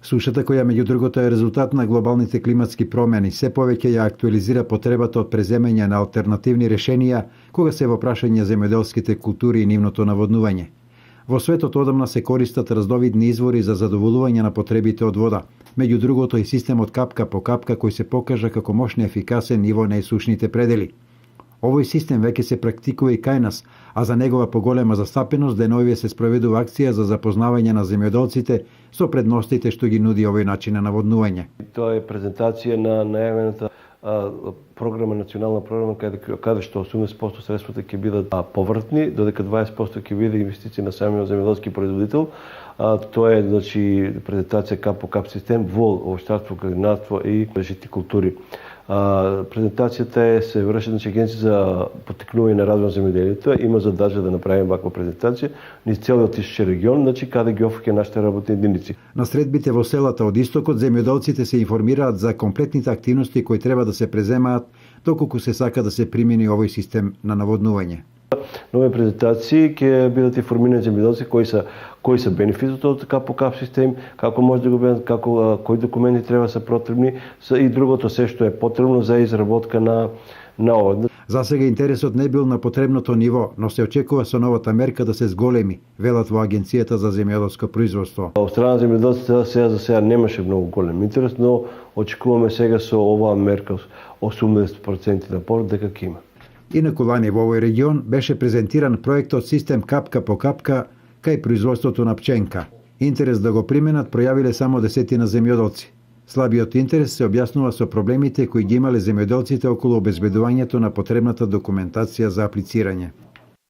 Сушата, која меѓу другото е резултат на глобалните климатски промени, се повеќе ја актуализира потребата од преземање на алтернативни решенија кога се во прашање земјоделските култури и нивното наводнување. Во светот одамна се користат разновидни извори за задоволување на потребите од вода, меѓу другото и системот капка по капка кој се покажа како мощно ефикасен и во најсушните предели. Овој систем веќе се практикува и кај нас, а за негова поголема застапеност деновиве се спроведува акција за запознавање на земјоделците со предностите што ги нуди овој начин на наводнување. Тоа е презентација на најавената програма, национална програма, каде што 80% средствата ќе бидат повртни, додека 20% ќе биде инвестиција на самиот земјоделски производител. Тоа е, значи, презентација кап по кап систем во овощарство, градинарство и житикултури. Презентацијата се врши, значи, Агенција за поттикнување на развој на земјоделието има задача да направи ваква презентација низ целиот Ишче регион, значи каде ги офаќа нашите работни единици. На средбите во селата од истокот земјоделците се информираат за комплетните активности кои треба да се преземаат доколку се сака да се примени овој систем на наводнување. На овие презентации ќе бидат информирани земјоделци кои са бенефитот од кап по кап систем, како може да го бидат, кои документи треба да се потребни и другото се што е потребно за изработка на ова. За сега интересот не бил на потребното ниво, но се очекува со новата мерка да се зголеми, велат во Агенцијата за земјоделско производство. Од страна на земјоделците за сега немаше многу голем интерес, но очекуваме сега со оваа мерка 80% напор дека ќе има. Инаку лани во овој регион беше презентиран проектот систем капка по капка кај производството на пченка. Интерес да го применат пројавиле само 10 земјоделци. Слабиот интерес се објаснува со проблемите кои ги имале земјоделците околу обезбедувањето на потребната документација за аплицирање.